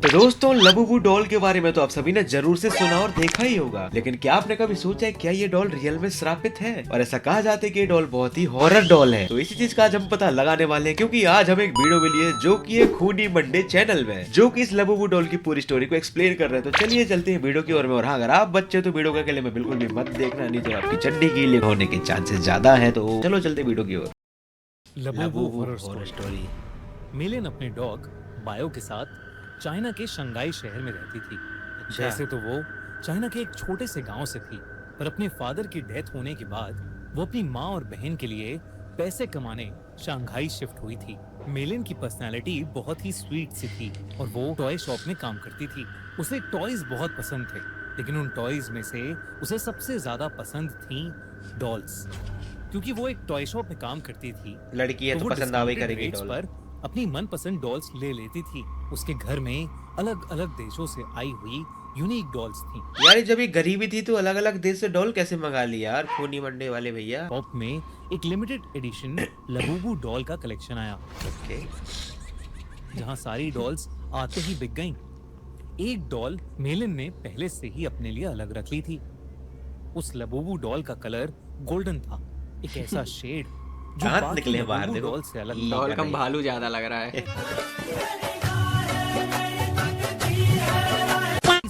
तो दोस्तों, Labubu doll के बारे में तो आप सभी ने जरूर से सुना और देखा ही होगा, लेकिन क्या आपने कभी सोचा है क्या ये डॉल रियल में श्रापित है? और ऐसा कहा जाता है कि ये डॉल बहुत ही हॉरर डॉल है। तो इसी चीज का आज हम पता लगाने वाले हैं, क्योंकि आज हम एक वीडियो मिली है जो कि एक खूनी मंडे चैनल में, जो कि इस लबूबू डॉल की पूरी स्टोरी को एक्सप्लेन कर रहे हैं। तो चलिए चलते हैं वीडियो की ओर में। और हाँ, अगर आप बच्चे तो वीडियो को अकेले में बिल्कुल भी मत देखना, नहीं तो आपकी चड्डी गीली होने के चांसेस ज्यादा है। तो चलो चलते वीडियो की ओर। Labubu horror story. मिलेन अपने डॉग बायो के साथ चाइना के शंघाई शहर में रहती थी। वैसे तो वो चाइना के एक छोटे से गांव से थी, पर अपने फादर की डेथ होने के बाद वो अपनी माँ और बहन के लिए पैसे कमाने शंघाई शिफ्ट हुई थी। मिलेन की पर्सनालिटी बहुत ही स्वीट सी थी और वो टॉय शॉप में काम करती थी। उसे टॉयज बहुत पसंद थे, लेकिन उन टॉयज में से उसे सबसे ज्यादा पसंद थी डॉल्स। क्योंकि वो एक टॉय शॉप में काम करती थी, लड़की है तो वो पसंद आवे डिस्काउंटेड करेगी रेट्स डॉल। पर अपनी मनपसंद डॉल्स ले लेती थी। उसके घर में अलग अलग देशों से आई हुई यूनिक डॉल्स थी। यार जब ये गरीबी थी तो अलग अलग देश से डॉल कैसे मंगा ली यार, खूनी मंडे वाले भैया। शॉप में एक लिमिटेड एडिशन लबूबू डॉल का कलेक्शन आया, ओके। जहां सारी डॉल्स आते ही बिक गईं। एक डॉल मेलिन ने पहले से ही अपने लिए अलग रख ली थी। उस लबूबू डॉल का कलर गोल्डन था, एक ऐसा शेड जो दांत बाकी निकले बाहर, लबूबू देखो। डॉल से अलग था। डॉल कम भालू ज्यादा लग रहा है।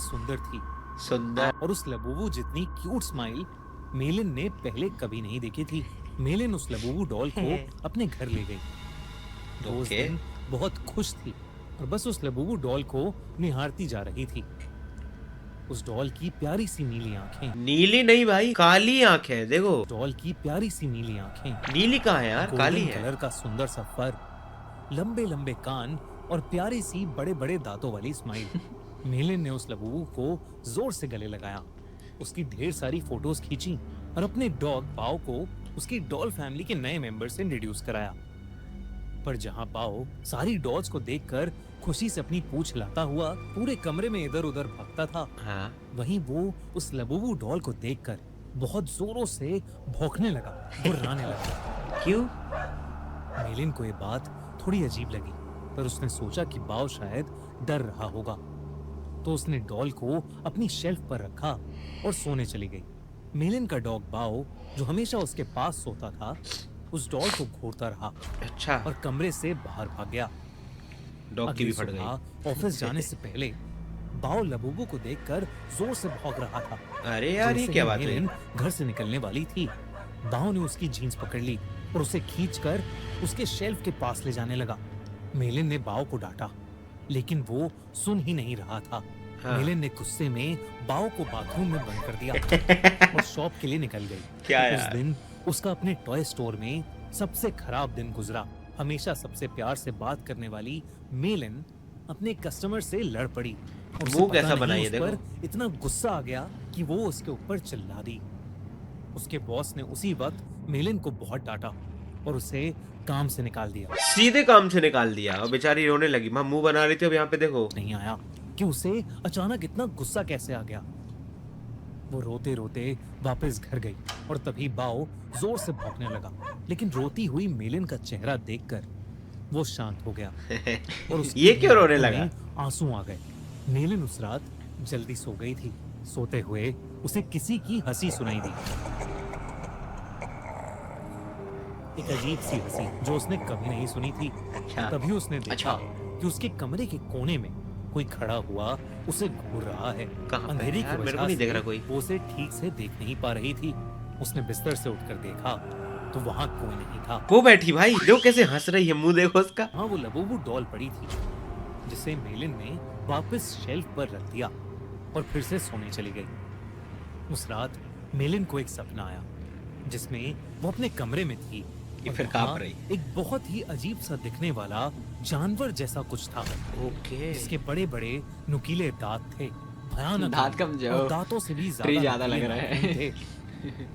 सुंदर थी सुंदर। और उस लबूबू जितनी क्यूट स्माइल मेलिन ने पहले कभी नहीं देखी थी। मेलिन उस लबूबू डॉल को अपने घर ले गई। तो उस ओके। दिन बहुत खुश थी और बस उस लबूबू डॉल को निहारती जा रही थी। उस डॉल की प्यारी सी नीली आंखें, नीली नहीं भाई, काली आंख है, देखो। डॉल की प्यारी सी नीली आंखें, नीली कहाँ है यार, काली गोल्डन है। कलर का सुंदर सा फर, लंबे लंबे कान और प्यारी सी बड़े बड़े दांतों वाली स्माइल। मेलिन ने उस लबूबू को जोर से गले लगाया, उसकी ढेर सारी फोटोज खींची और अपने डॉग बाओ को उसकी डॉल फैमिली के नए मेंबर से इंट्रोड्यूस कराया। पर जहां बाओ सारी डॉल्स को देखकर खुशी से अपनी पूंछ हिलाता हुआ पूरे कमरे में इधर उधर भागता था, हाँ। वहीं वो उस लबूबू डॉल को देखकर बहुत जोरों से भौंकने लगा, गुर्राने लगा। क्यों? मेलिन को ये बात थोड़ी अजीब लगी, पर उसने सोचा कि बाओ शायद डर रहा होगा, तो उसने डॉल को अपनी शेल्फ पर रखा और सोने चली गई। मेलिन का डॉग बाओ, जो हमेशा उसके पास सोता था, उस डॉल को घूरता रहा अच्छा। और कमरे से बाहर भाग गया। डॉग की भी फट गई। ऑफिस जाने से पहले बाओ लबूबू को देखकर जोर से भौंक रहा था। अरे यार, ये जैसे क्या ही बात मेलिन है? घर से निकलने वाली थी, बाओ ने उसकी जीन्स पकड़ ली और उसे खींचकर उसके शेल्फ के पास ले जाने लगा। मेलिन ने बाओ को डांटा, लेकिन वो सुन ही नहीं रहा था। हाँ। मेलिन ने गुस्से में बाओ को बाथरूम में बंद कर दिया और शॉप के लिए निकल गई। क्या उस यार? दिन उसका अपने टॉय स्टोर में सबसे खराब दिन गुजरा। हमेशा सबसे प्यार से बात करने वाली मेलिन अपने कस्टमर से लड़ पड़ी और उसे मुंह पता कैसा नहीं बनाई है, उस देखो। पर इतना गुस्सा आ गया कि वो उसके ऊपर चिल्ला दी। उसके बॉस ने उसी वक्त मेलिन को बहुत डांटा और उसे काम से निकाल दिया। सीधे काम से निकाल दिया और बेचारी रोने लगी। मैं मुंह बना रही थी, अब यहाँ पे देखो। नहीं आया कि उसे अचानक इतना गुस्सा कैसे आ गया। वो रोते रोते वापस घर गई और तभी बाओ जोर से भौंकने लगा, लेकिन रोती हुई मेलिन का चेहरा देखकर वो शांत हो गया और उसकी ये क्यों रोने आंखों लगा? में आंसू आ गए। मेलिन उस रात जल्दी सो गई थी। सोते हुए उसे किसी की हंसी सुनाई दी, एक अजीब सी हंसी जो उसने कभी नहीं सुनी थी। अच्छा। तभी उसने देखा अच्छा। कि उसके कमरे के कोने में कोई खड़ा हुआ उसे घूर रहा है। कहाँ पे? अंधेरे यार, की मेरे को वजह नहीं से दिख रहा कोई। वो उसे ठीक से देख नहीं पा रही थी। उसने बिस्तर से उठकर देखा तो वहाँ कोई नहीं था। वो बैठी भाई, देखो कैसे हंस रही है, मुंह देखो उसका। हाँ, वो लबूबू डॉल पड़ी थी, जिसे मेलिन ने वापस शेल्फ पर रख दिया और फिर से सोने चली गई। उस रात मेलिन को एक सपना आया जिसमें वो अपने कमरे में थी ये और फिर वहाँ कांप रही। एक बहुत ही अजीब सा दिखने वाला जानवर जैसा कुछ था, ओके। जिसके बड़े बड़े नुकीले दांत थे, भयानक दांत कम और जाओ। दांतों से भी ट्री ज्यादा नुकीले लग रहा है। नाखून थे।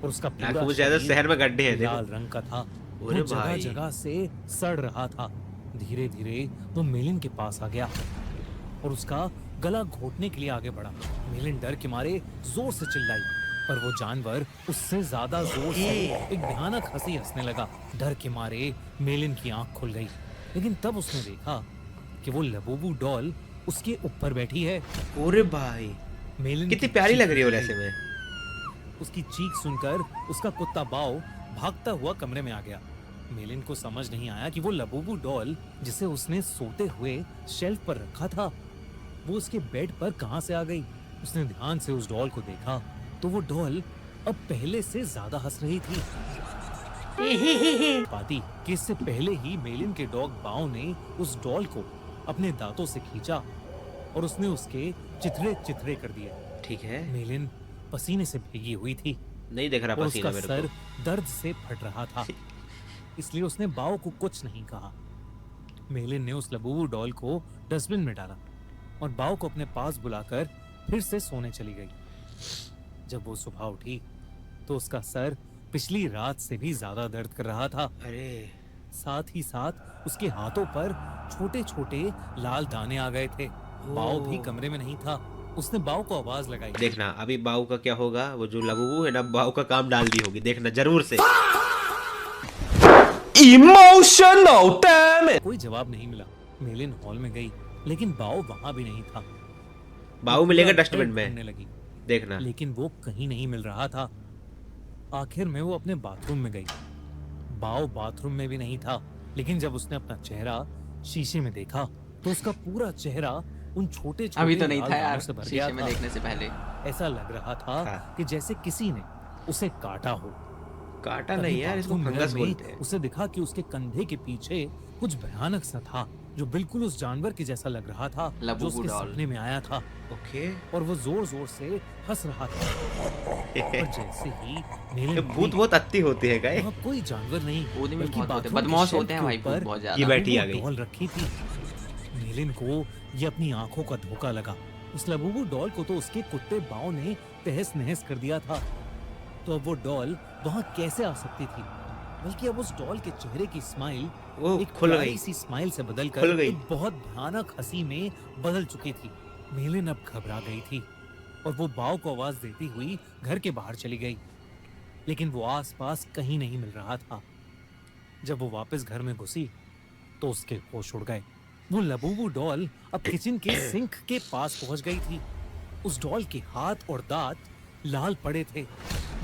और उसका पूरा नाखून ज्यादा शरीर शहर में गड्ढे हैं, देखो। लाल रंग का था। अरे वो जगह भाई। जगह से सड़ रहा था। धीरे धीरे वो मेलिन के पास आ गया और उसका गला घोटने के लिए आगे बढ़ा। मेलिन डर के मारे जोर से चिल्लाई, पर वो जानवर उससे ज्यादा जोर से एक भयानक हंसी हंसने लगा। डर के मारे मेलिन की आंख खुल गई, लेकिन तब उसने देखा कि वो लबूबू डॉल उसके ऊपर बैठी है। अरे भाई मेलिन कितनी की प्यारी चीख लग रही है सुनकर- वैसे में। उसकी चीख सुनकर उसका कुत्ता बाओ भागता हुआ कमरे में आ गया। मेलिन को समझ नहीं आया कि वो लबूबू डॉल जिसे उसने सोते हुए शेल्फ पर रखा था वो उसके बेड पर कहां से आ गई। उसने ध्यान से उस डॉल को देखा तो वो डॉल अब पहले से ज्यादा हंस रही थी। पाती कि इससे पहले ही मेलिन के डॉग बाओ ने उस डॉल को अपने दांतों से खींचा और उसने उसके चिथड़े चिथड़े कर दिए। ठीक है, मेलिन पसीने से भीगी हुई थी नहीं देख रहा और पसीना उसका मेरे सर को। दर्द से फट रहा था, इसलिए उसने बाओ को कुछ नहीं कहा। मेलिन ने उस लबूबू डॉल को डस्टबिन में डाला और बाओ को अपने पास बुलाकर फिर से सोने चली गई। जब वो सुबह उठी तो उसका सर पिछली रात से भी ज्यादा दर्द कर रहा था। अरे साथ ही साथ उसके हाथों पर छोटे छोटे लाल दाने आ गए थे। बाओ भी कमरे में नहीं था। उसने बाओ को आवाज लगाई। देखना अभी बाऊ का क्या होगा, वो जो लबूबू है ना बाऊ का काम डाल दी होगी, देखना जरूर से। Emotional damn it! कोई जवाब नहीं मिला। मेलिन हॉल में गई लेकिन बाओ वहां भी नहीं था। बाऊ मिलेगा पूरा डस्टबिन बेड में, ढूंढने लगी देखना। लेकिन वो कहीं नहीं मिल रहा था। आखिर में वो अपने बाथरूम में गई। बाओ बाथरूम में भी नहीं था, लेकिन जब उसने अपना चेहरा शीशे में देखा तो उसका पूरा चेहरा उन छोटे छोटे अभी तो नहीं लाल था दानों यार से भर गया शीशे में था। देखने से पहले। ऐसा लग रहा था हाँ। कि जैसे किसी ने उसे काटा हो। काटा तभी नहीं यार, इसको बाथरूम मिरर फंगस में बोलते हैं। उसे दिखा कि उसके कंधे के पीछे कुछ भयानक सा था जो बिल्कुल उस जानवर के जैसा लग रहा था जो लबूबू उसके डॉल। सपने में आया था। ओके, और वो जोर जोर से हंस रहा था। और जैसे ही मेलिन ये भूत बहुत अत्ती होते हैं गाय। वहाँ कोई जानवर नहीं भूत भी बल्कि बहुत होते हैं, बाथरूम के बदमाश शेल्फ होते हैं के भाई भूत ऊपर बहुत ये ज्यादा। बैठी आ लबूबू गई। डॉल रखी थी। मेलिन को ये अपनी आंखों का धोखा लगा। उस लबूबू डॉल को तो उसके कुत्ते बाओ ने तहस नहस कर दिया था, तो अब वो डॉल वहाँ कैसे आ सकती थी। बल्कि अब उस डॉल के चेहरे की स्माइल वो एक खुल प्यारी गई। सी स्माइल से खुल बदलकर गई। एक बहुत भयानक हंसी में बदल चुकी थी। मेलिन अब घबरा गई थी और वो बाव को आवाज देती हुई घर के बाहर चली गई, लेकिन वो आसपास कहीं नहीं मिल रहा था। जब वो वापस घर में घुसी तो उसके होश उड़ गए। वो लबूबू डॉल अब किचन के सिंक के पास पहुंच गई थी। उस डॉल के हाथ और दांत लाल पड़े थे।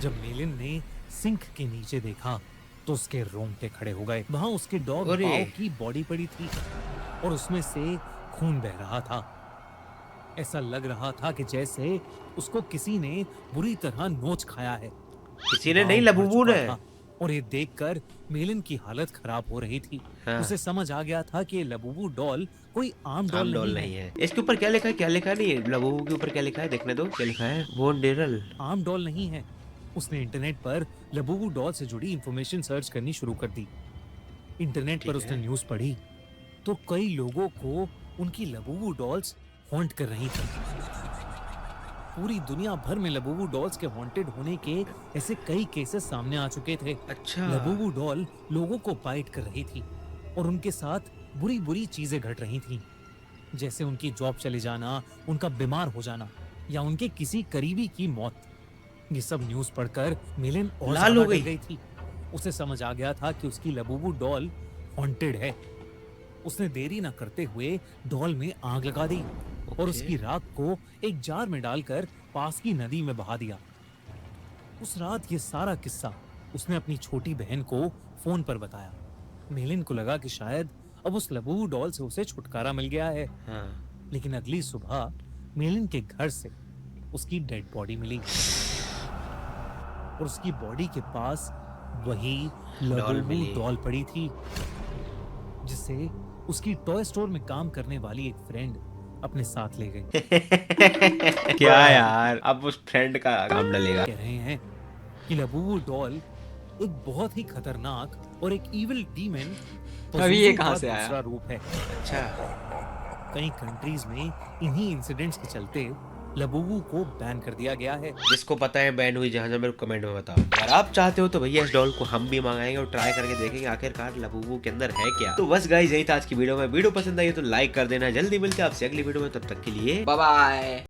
जब मेलिन ने सिंक के नीचे देखा तो उसके रोंगटे खड़े हो गए। वहां उसके डॉग अरे! बाव की बॉडी पड़ी थी और उसमें से खून बह रहा था। ऐसा लग रहा था कि जैसे उसको किसी ने बुरी तरह नोच खाया है। किसी ने बाव नहीं, मर लबूबू चुका ने। था और ये देखकर मेलिन की हालत खराब हो रही थी। हाँ। उसे समझ आ गया था कि ये लबूबू डॉल कोई आम डॉल आम डॉल नहीं है। इसके ऊपर क्या लिखा है, क्या लिखा नहीं है, लबूबू के ऊपर क्या लिखा है, देखने दो क्या लिखा है। वोंडेरल। आम डॉल नहीं है। उसने इंटरनेट पर लबूबू डॉल से जुड़ी इंफॉर्मेशन सर्च करनी शुरू कर दी। इंटरनेट पर ठीक उसने है। न्यूज़ पढ़ी तो कई लोगों को उनकी लबूबू डॉल्स हॉन्ट कर रही थी। पूरी दुनिया भर में लबूबू डॉल्स के हॉन्टेड होने के ऐसे कई केसेस सामने आ चुके थे। अच्छा, लबूबू डॉल लोगों को बाइट कर रही थी और उनके साथ बुरी बुरी चीजें घट रही थीं, जैसे उनकी जॉब चले जाना, उनका बीमार हो जाना या उनके किसी करीबी की मौत। ये सब न्यूज़ पढ़कर मेलिन और लाल ज्यादा हो डर गई। गई थी। उसे समझ आ गया था कि उसकी लबूबू डॉल हॉन्टेड है। उसने देरी न करते हुए डॉल में आग लगा दी और उसकी राख को एक जार में डालकर पास की नदी में बहा दिया। उस रात ये सारा किस्सा उसने अपनी छोटी बहन को फोन पर बताया। मेलिन को लगा कि शायद अब उस लबूबू डॉल से उसे छुटकारा मिल गया है, हाँ। लेकिन अगली सुबह मेलिन के घर से उसकी डेड बॉडी मिली और उसकी बॉडी के पास वही लबूबू मिली। डॉल पड़ी थी, जिसे उसकी टॉय स्टोर में काम करने वाली एक फ्रेंड अपने साथ ले गई। क्या यार, अब उस फ्रेंड का काम डलेगा। कह रहे हैं कि लबूबू डॉल एक बहुत ही खतरनाक और एक इविल डीमन अभी ये कहाँ से आया? दूसरा रूप है। अच्छा, कई कंट्रीज में इन्हीं इंसिडेंट्स के चलते लबूबू को बैन कर दिया गया है। जिसको पता है बैन हुई जहाँ मेरे को कमेंट में बताओ। अगर आप चाहते हो तो भैया इस डॉल को हम भी मंगाएंगे और ट्राई करके देखेंगे आखिरकार लबूबू के अंदर है क्या। तो बस गाइस यही था आज की वीडियो में। वीडियो पसंद आई तो लाइक कर देना। जल्दी मिलते हैं आपसे अगली वीडियो में, तब तक के लिए बाय बाय।